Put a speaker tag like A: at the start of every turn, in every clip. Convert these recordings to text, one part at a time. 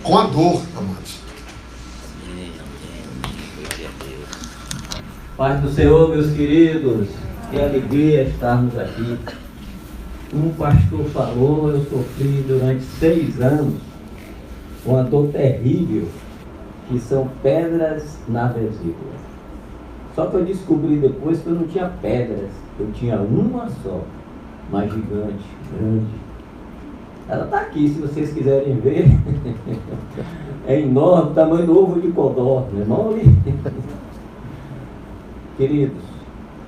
A: com a dor, amados.
B: Paz do Senhor, meus queridos, que alegria estarmos aqui. Como o pastor falou, eu sofri durante 6 anos uma dor terrível, que são pedras na vesícula. Só que eu descobri depois que eu não tinha pedras, eu tinha uma só, mas gigante, grande. Ela está aqui, se vocês quiserem ver. É enorme, tamanho do ovo de codorna, não é mole? Queridos,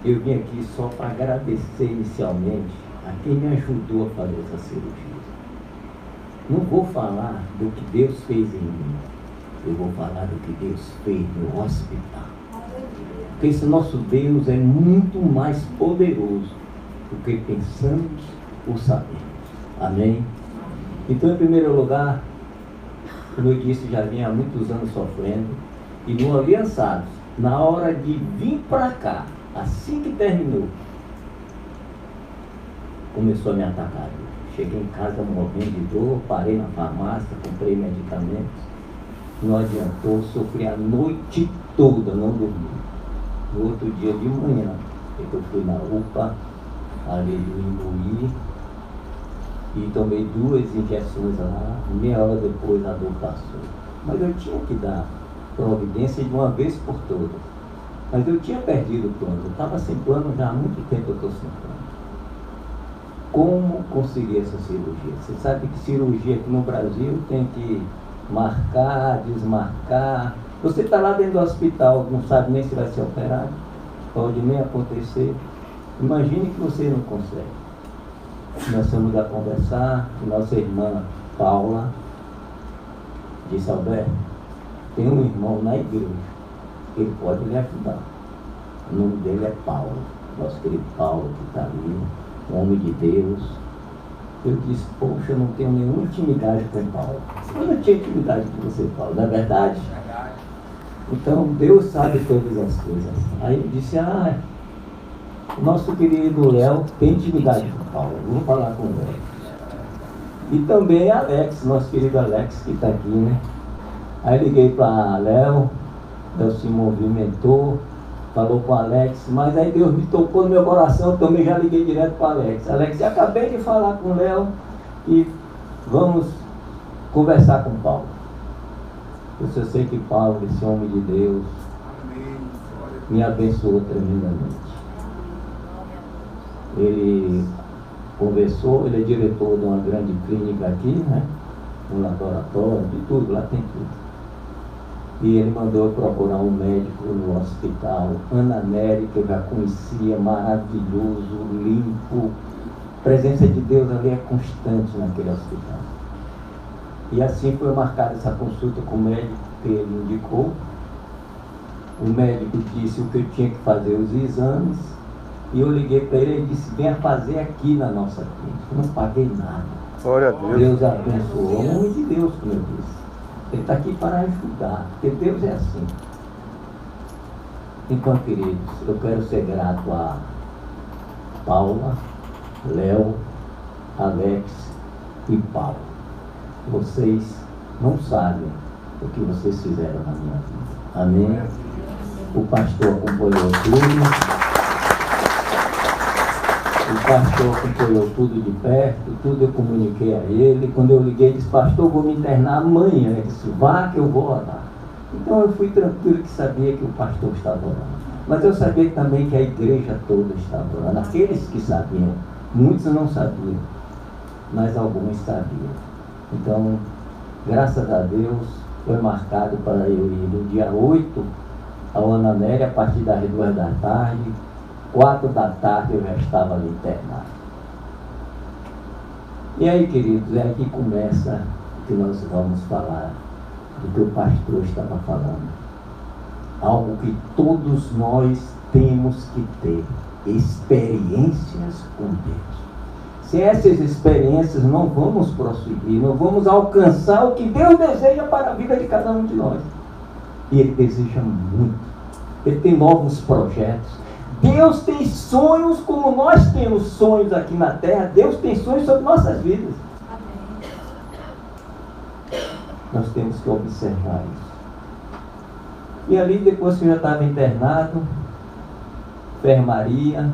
B: eu vim aqui só para agradecer inicialmente a quem me ajudou a fazer essa cirurgia. Não vou falar do que Deus fez em mim, eu vou falar do que Deus fez no hospital. Porque esse nosso Deus é muito mais poderoso do que pensamos ou sabemos. Amém? Então, em primeiro lugar, como eu disse, já vinha há muitos anos sofrendo, e no Aliançados, na hora de vir para cá, assim que terminou, começou a me atacar. Cheguei em casa morrendo de dor, parei na farmácia, comprei medicamentos, não adiantou, sofri a noite toda, não dormi. No outro dia de manhã, eu fui na UPA, ali do Imbuí, e tomei 2 injeções lá, meia hora depois a dor passou. Mas eu tinha que dar providência de uma vez por todas. Mas eu tinha perdido o plano, eu estava sem plano já há muito tempo, eu estou sem plano. Como conseguir essa cirurgia? Você sabe que cirurgia aqui no Brasil tem que marcar, desmarcar. Você está lá dentro do hospital, não sabe nem se vai ser operado, pode nem acontecer. Imagine que você não consegue. Nós fomos a conversar, nossa irmã Paula disse: Alberto, tem um irmão na igreja, ele pode lhe ajudar. O nome dele é Paulo, nosso querido Paulo que está ali, um homem de Deus. Eu disse: poxa, eu não tenho nenhuma intimidade com Paulo. Eu não tinha intimidade com você, Paulo, não é verdade? Então Deus sabe todas as coisas. Aí eu disse: o nosso querido Léo tem intimidade com Paulo, vamos falar com o Léo. E também Alex, nosso querido Alex, que está aqui, né? Aí liguei para Léo se movimentou, falou com o Alex, mas aí Deus me tocou no meu coração, eu também já liguei direto para Alex. Alex, eu acabei de falar com o Léo e vamos conversar com Paulo. Eu sei que Paulo, esse homem de Deus, me abençoou tremendamente. Ele conversou, ele é diretor de uma grande clínica aqui, né? Um laboratório, de tudo, lá tem tudo. E ele mandou eu procurar um médico no hospital, Ana Nery, que eu já conhecia, maravilhoso, limpo. A presença de Deus ali é constante naquele hospital. E assim foi marcada essa consulta com o médico que ele indicou. O médico disse o que eu tinha que fazer, os exames. E eu liguei para ele e disse: venha fazer aqui na nossa clínica. Eu não paguei nada.
C: Glória a Deus.
B: Deus abençoou. É um homem de Deus, como eu disse. Ele está aqui para ajudar, porque Deus é assim. Então, queridos, eu quero ser grato a Paula, Léo, Alex e Paulo. Vocês não sabem o que vocês fizeram na minha vida. Amém? O pastor acompanhou tudo. O pastor acompanhou tudo de perto, tudo eu comuniquei a ele. Quando eu liguei, ele disse: pastor, vou me internar amanhã. Ele disse: vá que eu vou orar. Então eu fui tranquilo, que sabia que o pastor estava orando. Mas eu sabia também que a igreja toda estava orando. Aqueles que sabiam, muitos não sabiam, mas alguns sabiam. Então, graças a Deus, foi marcado para eu ir no dia 8 ao Ana Nery, a partir das 2 da tarde. 4 da tarde eu já estava ali internado. E aí, queridos, é aqui que começa o que nós vamos falar, do que o pastor estava falando. Algo que todos nós temos que ter: experiências com Deus. Sem essas experiências não vamos prosseguir, não vamos alcançar o que Deus deseja para a vida de cada um de nós. E Ele deseja muito. Ele tem novos projetos. Deus tem sonhos como nós temos sonhos aqui na terra. Deus tem sonhos sobre nossas vidas. Nós temos que observar isso. E ali, depois que eu já estava internado, enfermaria,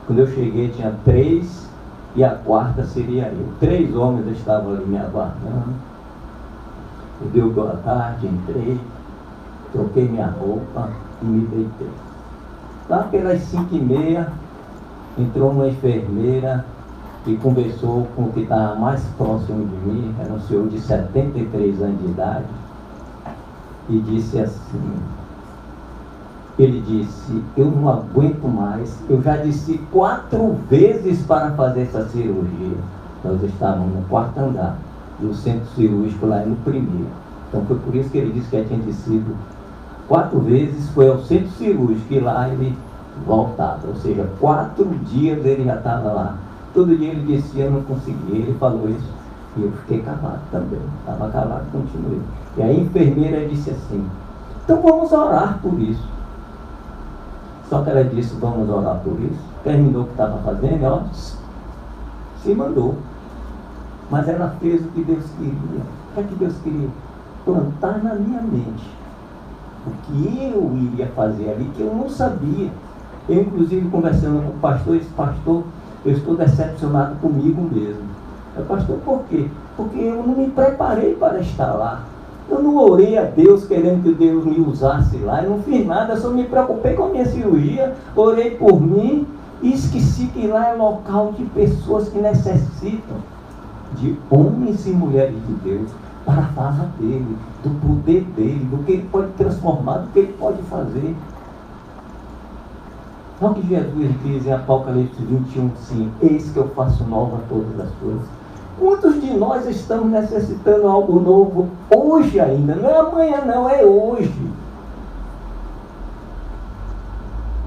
B: quando eu cheguei tinha 3, e a 4ª seria eu. 3 homens estavam ali me aguardando. Eu dei o boa tarde, entrei, troquei minha roupa e me deitei. Lá pelas 5h30, entrou uma enfermeira e conversou com o que estava mais próximo de mim, era um senhor de 73 anos de idade, e disse assim, ele disse, eu não aguento mais, eu já disse 4 vezes para fazer essa cirurgia. Nós estávamos no 4º andar, e o centro cirúrgico lá é no 1º. Então foi por isso que ele disse que já tinha descido 4 vezes, foi ao centro cirúrgico, e lá ele voltava, ou seja, 4 dias ele já estava lá. Todo dia ele disse, eu não conseguia, ele falou isso, e eu fiquei calado também, estava calado, continuei. E a enfermeira disse assim, então vamos orar por isso. Só que ela disse, vamos orar por isso, terminou o que estava fazendo, ela se mandou. Mas ela fez o que Deus queria. O que é que Deus queria? Plantar na minha mente o que eu iria fazer ali, que eu não sabia. Eu, inclusive, conversando com o pastor, esse pastor, eu estou decepcionado comigo mesmo. Eu, pastor, por quê? Porque eu não me preparei para estar lá. Eu não orei a Deus querendo que Deus me usasse lá. Eu não fiz nada, eu só me preocupei com a minha cirurgia, orei por mim e esqueci que lá é local de pessoas que necessitam de homens e mulheres de Deus para falar dele, do poder dele, do que ele pode transformar, do que ele pode fazer. Olha o que Jesus diz em Apocalipse 21, sim, eis que eu faço nova todas as coisas. Quantos de nós estamos necessitando algo novo hoje ainda? Não é amanhã não, é hoje.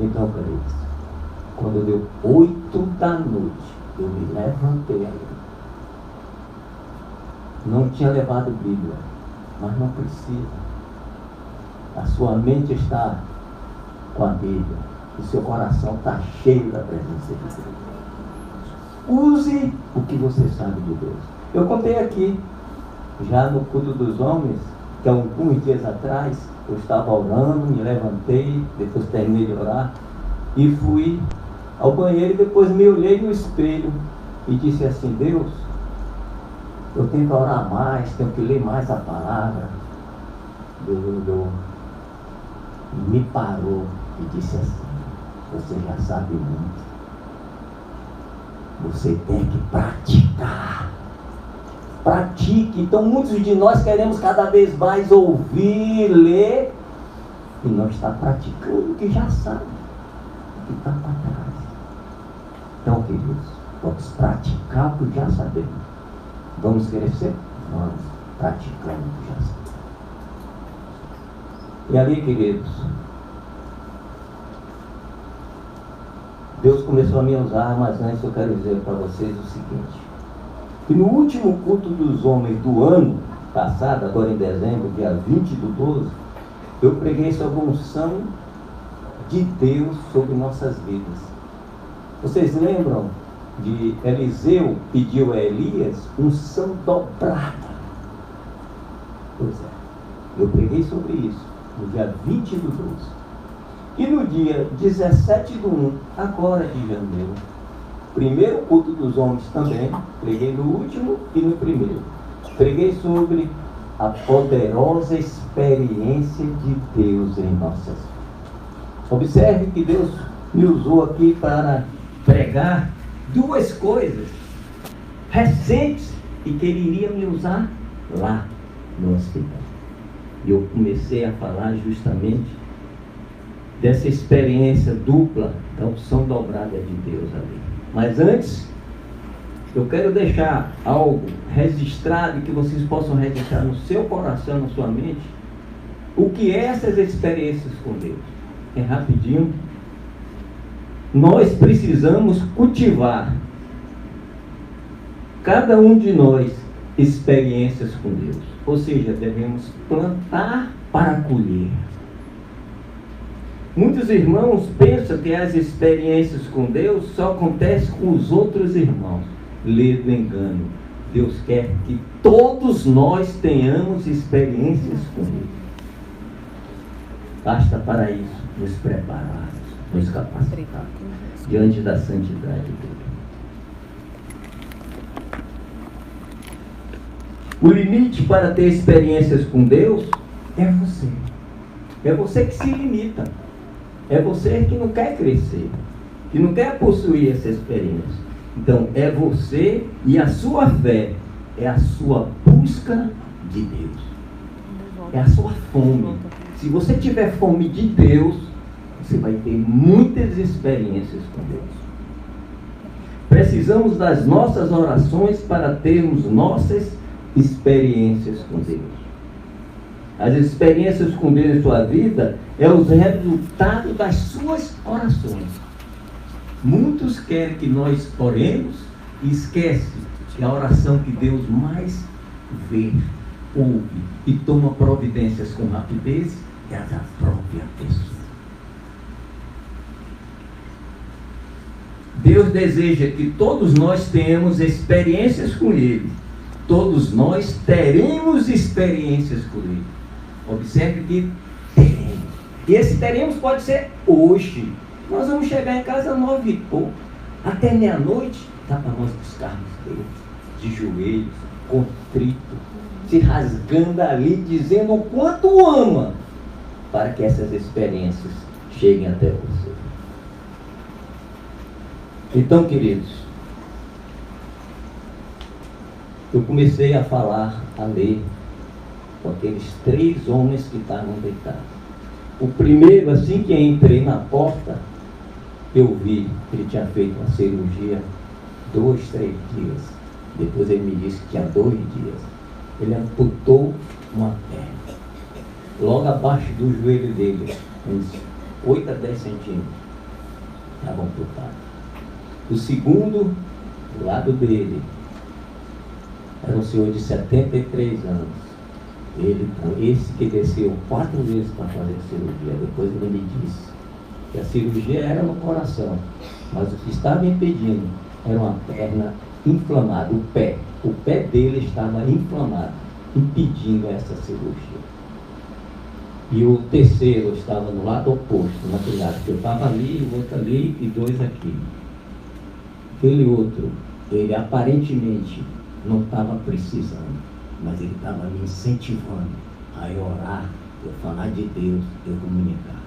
B: Então, queridos, quando deu 8 da noite, eu me levantei ali. Não tinha levado Bíblia, mas não precisa. A sua mente está com a Bíblia, o seu coração está cheio da presença de Deus. Use o que você sabe de Deus. Eu contei aqui, já no culto dos homens, que há alguns dias atrás, eu estava orando, me levantei, depois terminei de orar, e fui ao banheiro e depois me olhei no espelho e disse assim, Deus, eu tenho que orar mais, tenho que ler mais a palavra. Deus me parou e disse assim, você já sabe muito. Você tem que praticar. Pratique. Então muitos de nós queremos cada vez mais ouvir, ler, e não está praticando o que já sabe, o que está para trás. Então, queridos, vamos praticar o que já sabemos. Vamos crescer? Vamos praticando o que já sabemos. E ali, queridos, Deus começou a me usar, mas antes eu quero dizer para vocês o seguinte, que no último culto dos homens do ano passado, agora em dezembro, dia 20/12, eu preguei sobre a unção de Deus sobre nossas vidas. Vocês lembram de Eliseu pediu a Elias unção dobrada? Pois é, eu preguei sobre isso no dia 20/12. E no dia 17/1, agora de janeiro, primeiro culto dos homens também, preguei no último e no primeiro. Preguei sobre a poderosa experiência de Deus em nossas vidas. Observe que Deus me usou aqui para pregar 2 coisas recentes e que Ele iria me usar lá no hospital. E eu comecei a falar justamente dessa experiência dupla da unção dobrada de Deus ali. Mas antes, eu quero deixar algo registrado e que vocês possam registrar no seu coração, na sua mente, o que é essas experiências com Deus. É rapidinho. Nós precisamos cultivar, cada um de nós, experiências com Deus. Ou seja, devemos plantar para colher. Muitos irmãos pensam que as experiências com Deus só acontecem com os outros irmãos. Ledo engano. Deus quer que todos nós tenhamos experiências com Ele. Basta para isso nos prepararmos, nos capacitarmos diante da santidade dele. O limite para ter experiências com Deus é você. É você que se limita. É você que não quer crescer, que não quer possuir essa experiência. Então, é você e a sua fé, é a sua busca de Deus. É a sua fome. Se você tiver fome de Deus, você vai ter muitas experiências com Deus. Precisamos das nossas orações para termos nossas experiências com Deus. As experiências com Deus em sua vida é o resultado das suas orações. Muitos querem que nós oremos e esquecem que a oração que Deus mais vê, ouve e toma providências com rapidez é a da própria pessoa. Deus deseja que todos nós tenhamos experiências com Ele. Todos nós teremos experiências com Ele. Observe que teremos. E esse teremos pode ser hoje. Nós vamos chegar em casa 9 e pouco. Até meia-noite, dá para nós buscarmos Deus. De joelhos, contrito, se rasgando ali, dizendo o quanto ama, para que essas experiências cheguem até você. Então, queridos, eu comecei a falar, a ler com aqueles 3 homens que estavam deitados. O primeiro, assim que entrei na porta, eu vi que ele tinha feito uma cirurgia 2, 3 dias. Depois ele me disse que tinha 2 dias. Ele amputou uma perna. Logo abaixo do joelho dele, uns 8 a 10 centímetros, estava amputado. O segundo, do lado dele, era um senhor de 73 anos. Esse que desceu 4 vezes para fazer a cirurgia. Depois ele me disse que a cirurgia era no coração, mas o que estava impedindo era uma perna inflamada, o pé dele estava inflamado, impedindo essa cirurgia. E o terceiro estava no lado oposto, naquele lado, que eu estava ali, o outro ali e 2 aqui. Aquele outro, ele aparentemente não estava precisando, mas ele estava me incentivando a orar, eu falar de Deus, eu comunicar.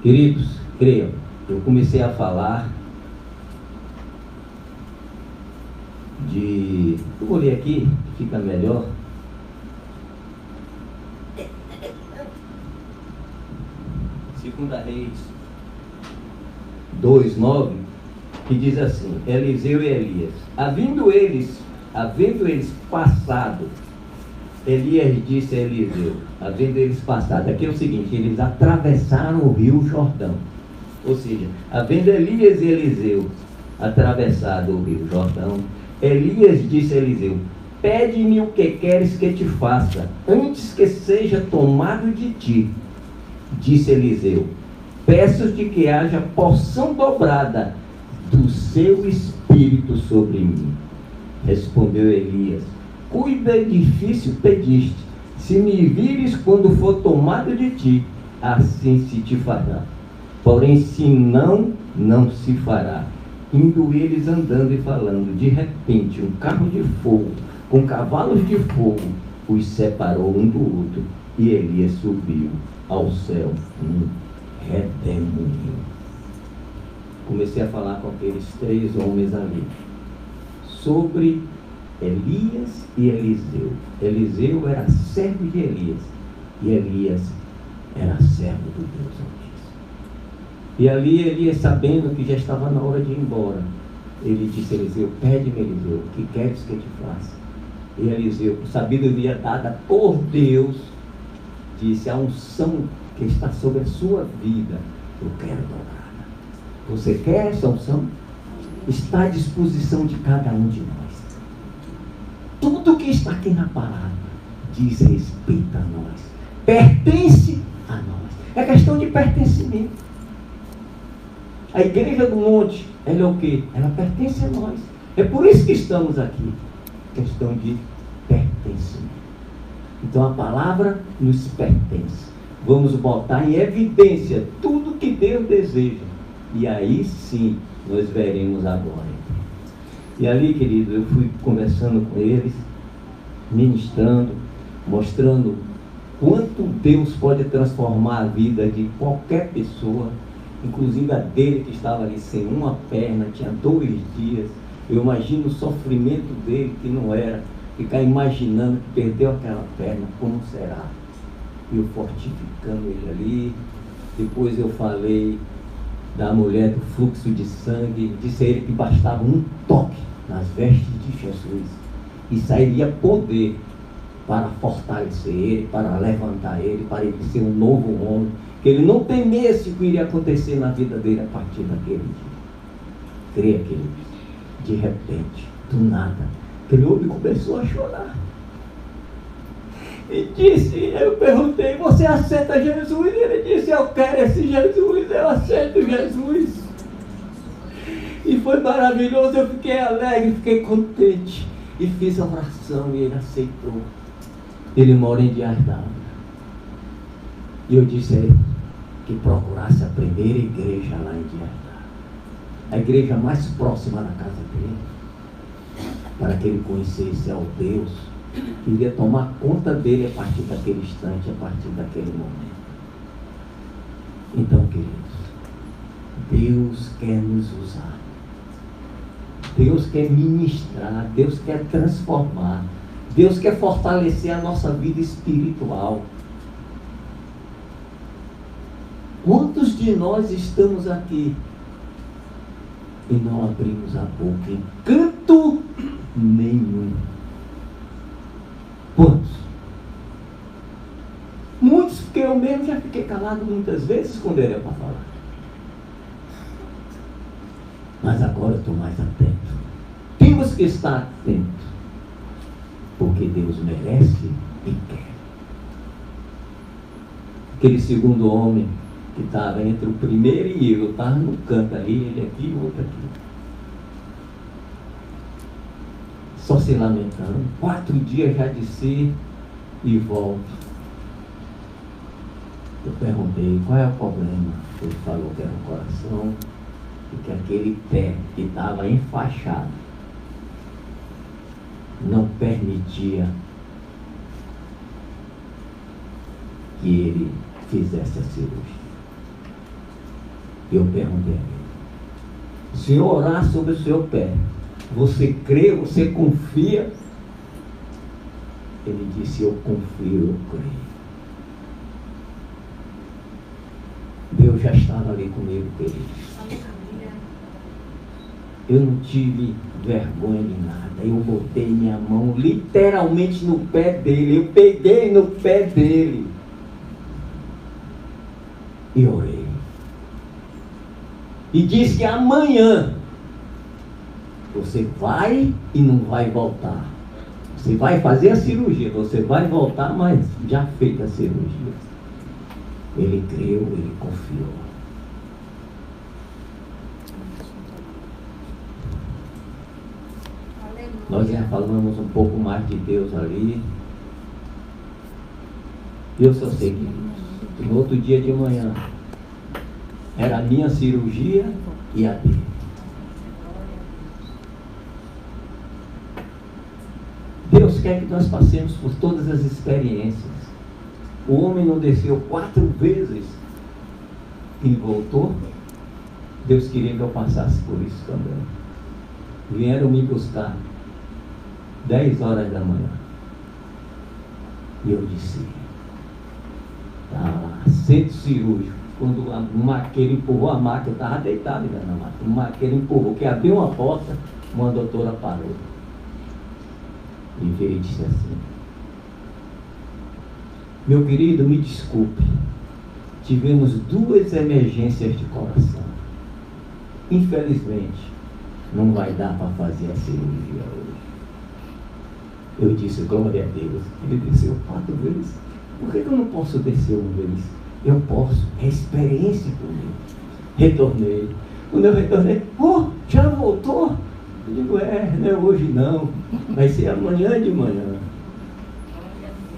B: Queridos, creiam, eu comecei a falar de... Eu vou ler aqui, que fica melhor. Segunda Reis 2:9, que diz assim: Eliseu e Elias, havendo eles passado, Elias disse a Eliseu, havendo eles passado, aqui é o seguinte, eles atravessaram o rio Jordão, ou seja, havendo Elias e Eliseu atravessado o rio Jordão, Elias disse a Eliseu: pede-me o que queres que te faça, antes que seja tomado de ti. Disse Eliseu: peço-te que haja porção dobrada do seu espírito sobre mim. Respondeu Elias: cuida difícil pediste, se me vires quando for tomado de ti, assim se te fará. Porém, se não, não se fará. Indo eles andando e falando, de repente um carro de fogo, com cavalos de fogo, os separou um do outro, e Elias subiu ao céu num redemoinho. Comecei a falar com aqueles 3 homens ali sobre Elias e Eliseu. Eliseu era servo de Elias e Elias era servo do Deus Altíssimo. E ali Elias, sabendo que já estava na hora de ir embora, ele disse a Eliseu: pede-me, Eliseu, o que queres que eu te faça? E Eliseu, com sabedoria dada por Deus, disse: a unção que está sobre a sua vida, eu quero dobrada. Você quer essa unção? Está à disposição de cada um de nós. Tudo que está aqui na palavra diz respeito a nós, pertence a nós. É questão de pertencimento. A igreja do monte, ela é o quê? Ela pertence a nós. É por isso que estamos aqui. Questão de pertencimento. Então a palavra nos pertence. Vamos botar em evidência tudo que Deus deseja. E aí sim nós veremos a glória. E ali, querido, eu fui conversando com eles, ministrando, mostrando quanto Deus pode transformar a vida de qualquer pessoa, inclusive a dele que estava ali sem uma perna, tinha 2 dias. Eu imagino o sofrimento dele, que não era ficar imaginando que perdeu aquela perna, como será? E eu fortificando ele ali. Depois eu falei da mulher do fluxo de sangue, disse a ele que bastava um toque nas vestes de Jesus e sairia poder para fortalecer ele, para levantar ele, para ele ser um novo homem, que ele não temesse o que iria acontecer na vida dele a partir daquele dia. Creia, querido, de repente, do nada, aquele homem começou a chorar. E disse, eu perguntei, você aceita Jesus? Ele disse, eu quero esse Jesus, eu aceito Jesus. E foi maravilhoso, eu fiquei alegre, fiquei contente. E fiz a oração e ele aceitou. Ele mora em Dias d'Ávila. E eu disse a ele que procurasse a primeira igreja lá em Dias d'Ávila. A igreja mais próxima da casa dele. Para que ele conhecesse ao Deus que iria tomar conta dele a partir daquele instante, a partir daquele momento. Então, queridos, Deus quer nos usar. Deus quer ministrar, Deus quer transformar, Deus quer fortalecer a nossa vida espiritual. Quantos de nós estamos aqui e não abrimos a boca em canto nenhum? Quantos? Muitos, porque eu mesmo já fiquei calado muitas vezes quando era para falar. Mas agora eu estou mais atento. Temos que estar atentos, porque Deus merece e quer. Aquele segundo homem que estava entre o primeiro e eu estava no canto ali, ele aqui e o outro aqui. Só se lamentando. 4 dias já de si e volto. Eu perguntei qual é o problema. Ele falou que era o coração e que aquele pé que estava enfaixado não permitia que ele fizesse a cirurgia. Eu perguntei a ele: se eu orar sobre o seu pé, você crê, você confia? Ele disse: eu confio, eu creio. Deus já estava ali comigo, queridos. Eu não tive vergonha de nada. Eu botei minha mão literalmente no pé dele. Eu peguei no pé dele e orei. E disse que amanhã você vai e não vai voltar. Você vai fazer a cirurgia, você vai voltar, mas já feita a cirurgia. Ele creu, ele confiou. Nós já falamos um pouco mais de Deus ali. Eu só sei que no outro dia de manhã era a minha cirurgia e a dele. Deus quer que nós passemos por todas as experiências. O homem não desceu 4 vezes e voltou. Deus queria que eu passasse por isso também. Vieram me buscar 10 horas da manhã. E eu disse: tá lá, centro cirúrgico. Quando o maqueiro empurrou a maca, eu estava deitado na maca. O maqueiro empurrou, que abriu uma porta, uma doutora parou. E veio e disse assim: meu querido, me desculpe, tivemos 2 emergências de coração. Infelizmente, não vai dar para fazer a cirurgia hoje. Eu disse: glória a Deus. Ele desceu 4 vezes. Por que eu não posso descer 1 vez? Eu posso, é experiência comigo. Retornei. Quando eu retornei: já voltou? Eu digo, não é hoje não, vai ser amanhã de manhã.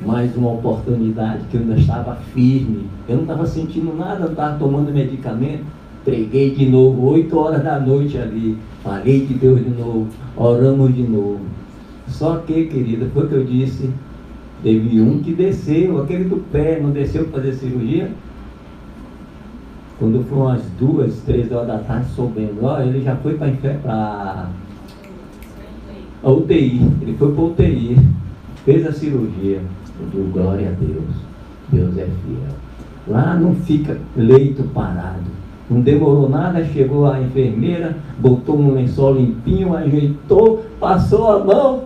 B: Mais uma oportunidade que eu ainda estava firme, eu não estava sentindo nada, não estava tomando medicamento. Preguei de novo, 8 horas da noite ali, falei de Deus de novo, oramos de novo. Só que, querida, foi o que eu disse, teve um que desceu, aquele do pé, não desceu para fazer cirurgia. Quando foi umas 2, 3 horas da tarde, soubendo, ele já foi para a UTI, ele foi para a UTI, fez a cirurgia. Eu digo, glória a Deus, Deus é fiel. Lá não fica leito parado. Não demorou nada, chegou a enfermeira, botou um lençol limpinho, ajeitou, passou a mão.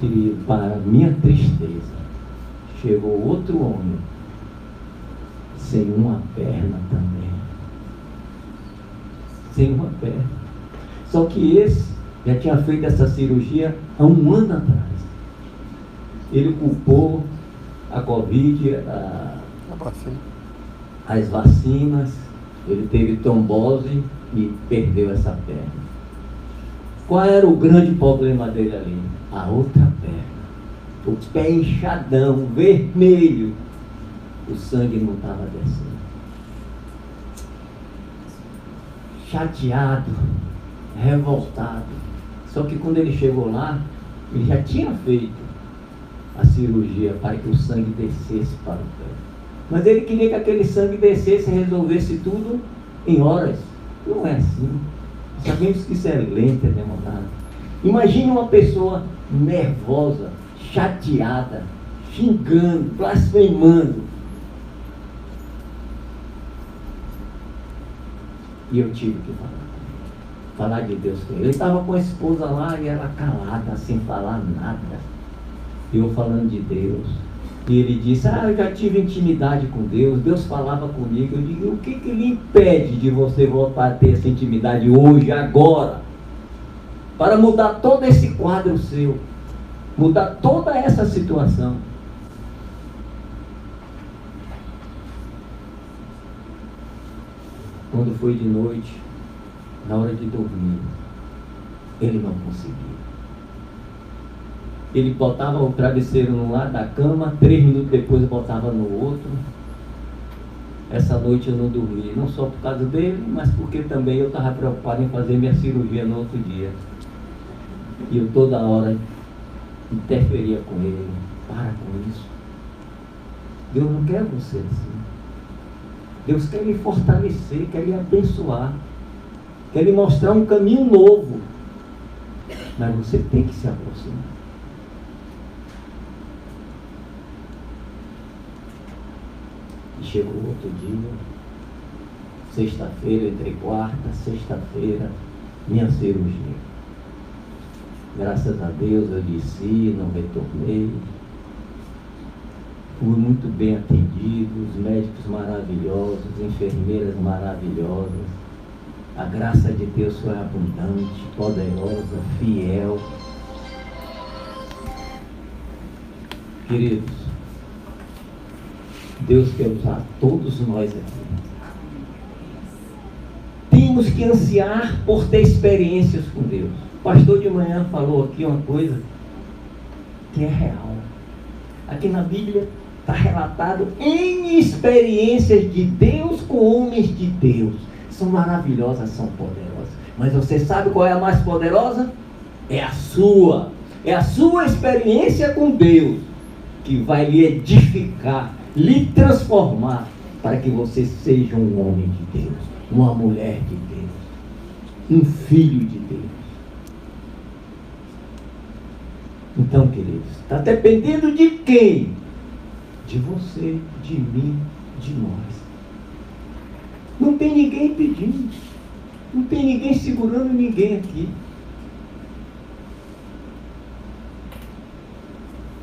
B: E para minha tristeza, chegou outro homem, sem uma perna também. Sem uma perna. Só que esse já tinha feito essa cirurgia há 1 ano atrás. Ele culpou a Covid, as vacinas, ele teve trombose e perdeu essa perna. Qual era o grande problema dele ali? A outra perna. O pé inchadão, vermelho. O sangue não estava descendo. Chateado, revoltado. Só que quando ele chegou lá, ele já tinha feito a cirurgia para que o sangue descesse para o pé. Mas ele queria que aquele sangue descesse e resolvesse tudo em horas. Não é assim. Sabemos que isso é lento, é demorado. Imagine uma pessoa nervosa, chateada, xingando, blasfemando. E eu tive que falar de Deus com ele. Ele estava com a esposa lá e ela calada, sem falar nada. Eu falando de Deus. E ele disse, eu já tive intimidade com Deus, Deus falava comigo. Eu digo, o que lhe impede de você voltar a ter essa intimidade hoje, agora? Para mudar todo esse quadro seu, mudar toda essa situação. Quando foi de noite, na hora de dormir, ele não conseguia. Ele botava o travesseiro num lado da cama, 3 minutos depois botava no outro. Essa noite eu não dormi, não só por causa dele, mas porque também eu estava preocupado em fazer minha cirurgia no outro dia. E eu toda hora interferia com ele. Para com isso. Deus não quer você assim. Deus quer lhe fortalecer, quer lhe abençoar, quer lhe mostrar um caminho novo. Mas você tem que se aproximar. E chegou outro dia, sexta-feira, entre quarta, sexta-feira, minha cirurgia. Graças a Deus eu desci, não retornei. Fui muito bem atendido, os médicos maravilhosos, enfermeiras maravilhosas. A graça de Deus foi abundante, poderosa, fiel. Queridos, Deus quer usar todos nós aqui. Temos que ansiar por ter experiências com Deus. O pastor de manhã falou aqui uma coisa que é real. Aqui na Bíblia está relatado N experiências de Deus com homens de Deus. São maravilhosas, são poderosas. Mas você sabe qual é a mais poderosa? É a sua. É a sua experiência com Deus que vai lhe edificar, lhe transformar para que você seja um homem de Deus, uma mulher de Deus, um filho de Deus. Então, queridos, está dependendo de quem? De você, de mim, de nós. Não tem ninguém pedindo, não tem ninguém segurando ninguém aqui.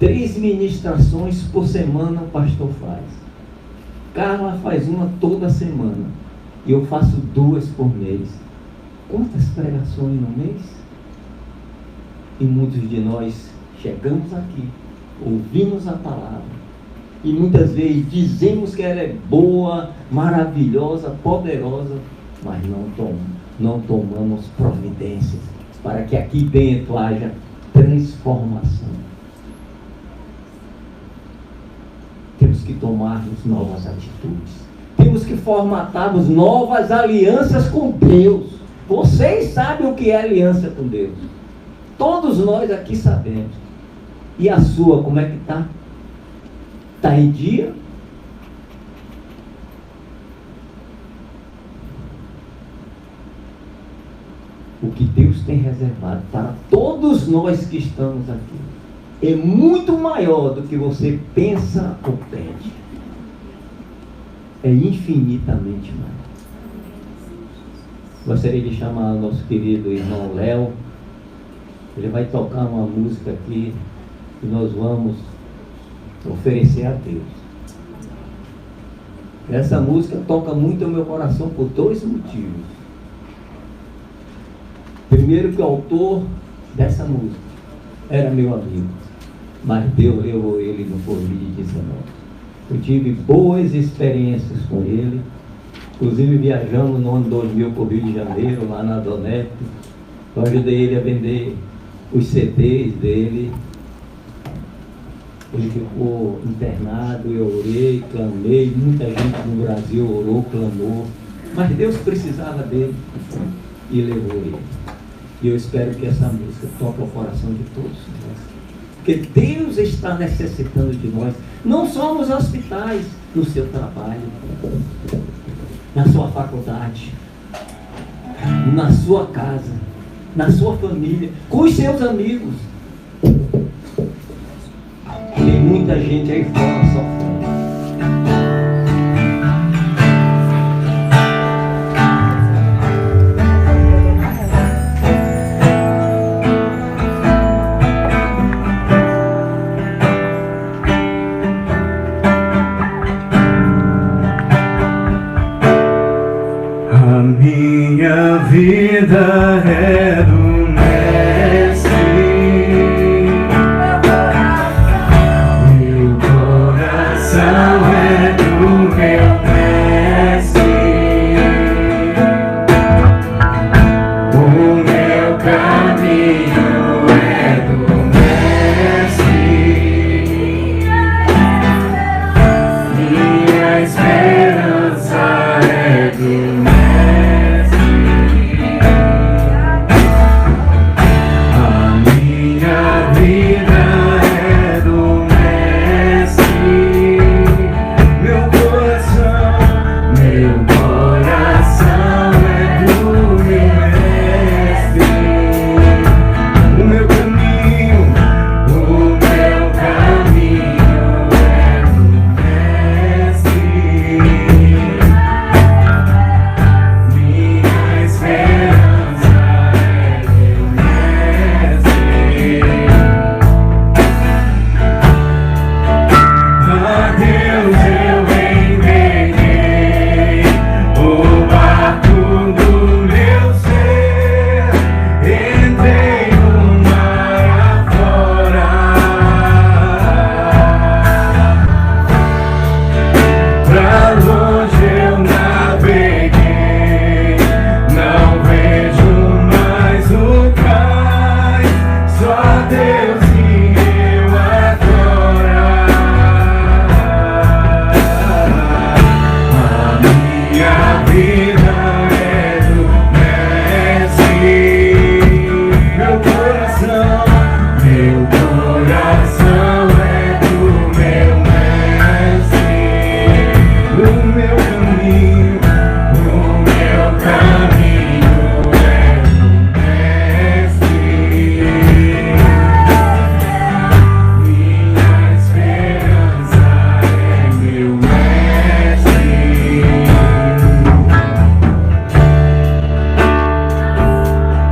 B: 3 ministrações por semana o pastor faz. Carla faz uma toda semana. E eu faço 2 por mês. Quantas pregações no mês? E muitos de nós chegamos aqui, ouvimos a palavra, e muitas vezes dizemos que ela é boa, maravilhosa, poderosa, mas não tomamos providências para que aqui dentro haja transformação. Temos que tomarmos novas atitudes. Temos que formatarmos novas alianças com Deus. Vocês sabem o que é aliança com Deus. Todos nós aqui sabemos. E a sua, como é que está? Está em dia? O que Deus tem reservado para todos nós que estamos aqui é muito maior do que você pensa ou pede. É infinitamente maior. Gostaria de chamar o nosso querido irmão Léo. Ele vai tocar uma música aqui que nós vamos oferecer a Deus. Essa música toca muito ao meu coração por dois motivos. Primeiro, que o autor dessa música era meu amigo, mas Deus levou ele no Covid-19. Eu tive boas experiências com ele. Inclusive viajamos no ano 2000 para o Rio de Janeiro, lá na Donep. Eu ajudei ele a vender os CDs dele. Ele ficou internado, eu orei, clamei. Muita gente no Brasil orou, clamou. Mas Deus precisava dele e levou ele. E eu espero que essa música toque ao coração de todos nós. Porque Deus está necessitando de nós. Não só nos hospitais, no seu trabalho, na sua faculdade, na sua casa, na sua família, com os seus amigos. Tem muita gente aí fora sofrendo.
A: A minha vida é do Mestre, meu coração é do meu Mestre, o meu caminho é do Mestre, minha esperança é do Mestre.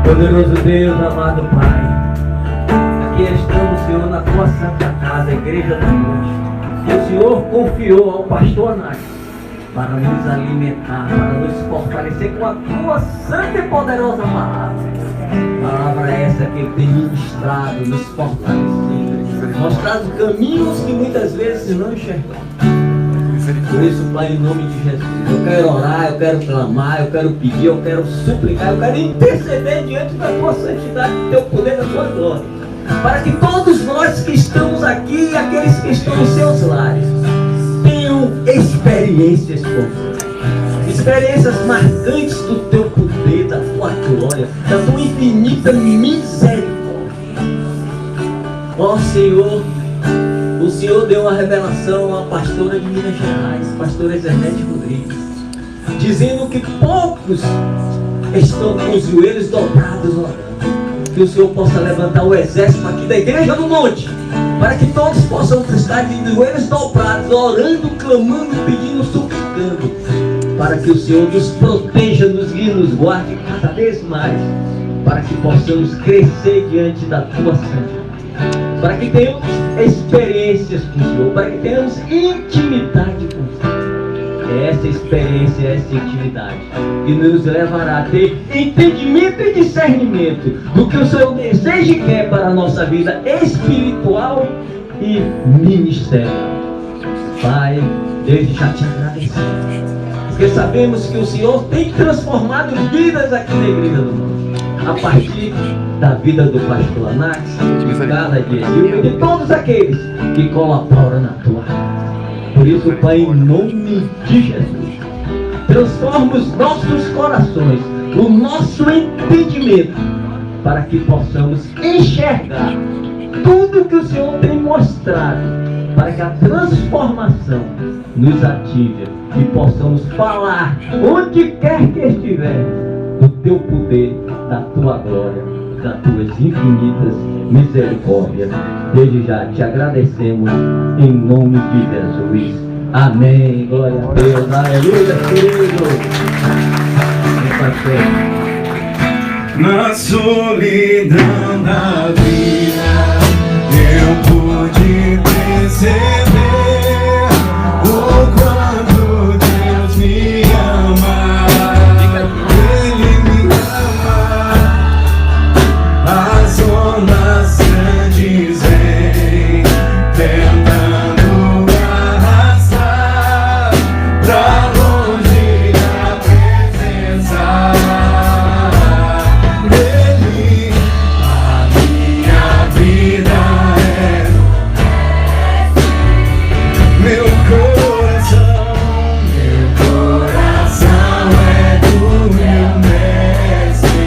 B: Poderoso Deus, amado Pai, aqui estamos, Senhor, na Tua Santa Casa, a Igreja da Noite, que o Senhor confiou ao pastor Anácio para nos alimentar, para nos fortalecer com a Tua Santa e poderosa palavra. Palavra essa que Ele tem ministrado, nos fortalecido, mostrado caminhos que muitas vezes não enxergamos. Por isso, Pai, em nome de Jesus, eu quero orar, eu quero clamar, eu quero pedir, eu quero suplicar, eu quero interceder diante da tua santidade, do teu poder, da tua glória, para que todos nós que estamos aqui e aqueles que estão em seus lares tenham experiências com você, experiências marcantes do teu poder, da tua glória, da tua infinita misericórdia. Ó Senhor, o Senhor deu uma revelação a uma pastora de Minas Gerais, pastora Zenete Rodrigues, dizendo que poucos estão com os joelhos dobrados orando. Que o Senhor possa levantar o exército aqui da igreja do monte, para que todos possam estar de joelhos dobrados, orando, clamando, pedindo, suplicando, para que o Senhor nos proteja, nos guie, nos guarde cada vez mais, para que possamos crescer diante da tua santidade, para que tenhamos experiências com o Senhor, para que tenhamos intimidade com o Senhor. É essa experiência, essa intimidade que nos levará a ter entendimento e discernimento do que o Senhor deseja e quer para a nossa vida espiritual e ministerial. Pai, desde já te agradecemos, porque sabemos que o Senhor tem transformado vidas aqui na Igreja do Monte, a partir da vida do pastor Anax, de cada dia e de todos aqueles que colaboram na tua casa. Por isso, Pai, em nome de Jesus, transforma os nossos corações, o nosso entendimento, para que possamos enxergar tudo que o Senhor tem mostrado, para que a transformação nos ative e possamos falar, onde quer que estiver, do teu poder, da tua glória, das tuas infinitas misericórdias. Desde já te agradecemos em nome de Jesus. Amém. Glória a Deus. Aleluia, querido.
A: Na solidão da vida eu pude perceber o quanto Deus me ama. Ele me ama. As ondas grandes vêm tentando arrastar pra longe da presença dele. A minha vida é meu coração é do meu mestre.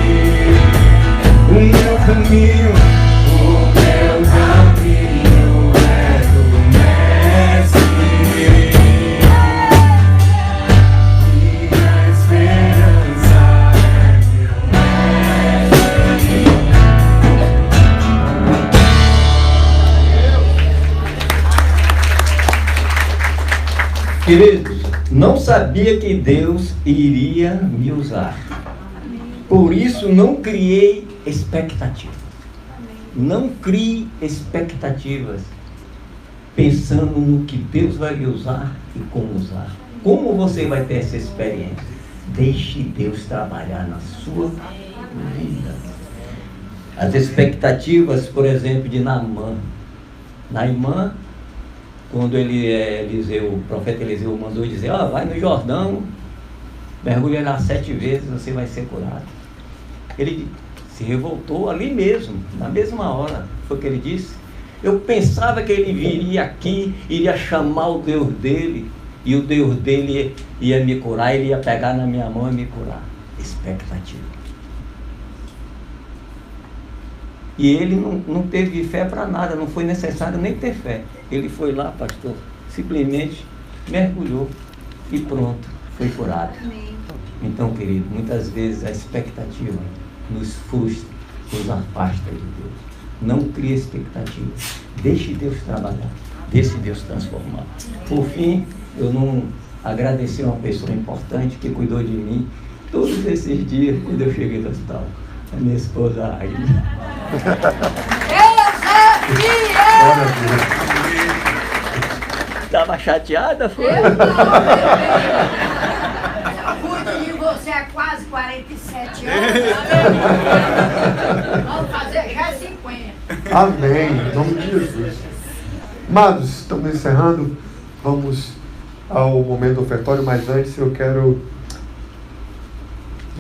A: O meu caminho é do mestre. Minha esperança é meu mestre.
B: Queridos, não sabia que Deus iria me usar. Por isso não criei expectativa. Não crie expectativas pensando no que Deus vai lhe usar e como usar. Como você vai ter essa experiência? Deixe Deus trabalhar na sua vida. As expectativas, por exemplo, de Naamã. Naamã, quando o profeta Eliseu mandou dizer, vai no Jordão, mergulha lá 7 vezes, você vai ser curado. Ele se revoltou ali mesmo, na mesma hora. Foi o que ele disse. Eu pensava que ele viria aqui, iria chamar o Deus dele, e o Deus dele ia me curar, ele ia pegar na minha mão e me curar. Expectativa. E ele não teve fé para nada, não foi necessário nem ter fé. Ele foi lá, pastor, simplesmente mergulhou e pronto, foi curado. Então, querido, muitas vezes a expectativa nos frustra, nos afasta de Deus. Não crie expectativa. Deixe Deus trabalhar. Deixe Deus transformar. Por fim, eu não agradeci uma pessoa importante que cuidou de mim todos esses dias quando eu cheguei do hospital. A minha esposa Aida. Estava chateada, foi?
C: Cuide de você há quase 47 anos. Vamos fazer já 50.
D: Amém, em nome de Jesus. Amados, estamos encerrando. Vamos
A: ao momento do ofertório, mas antes eu quero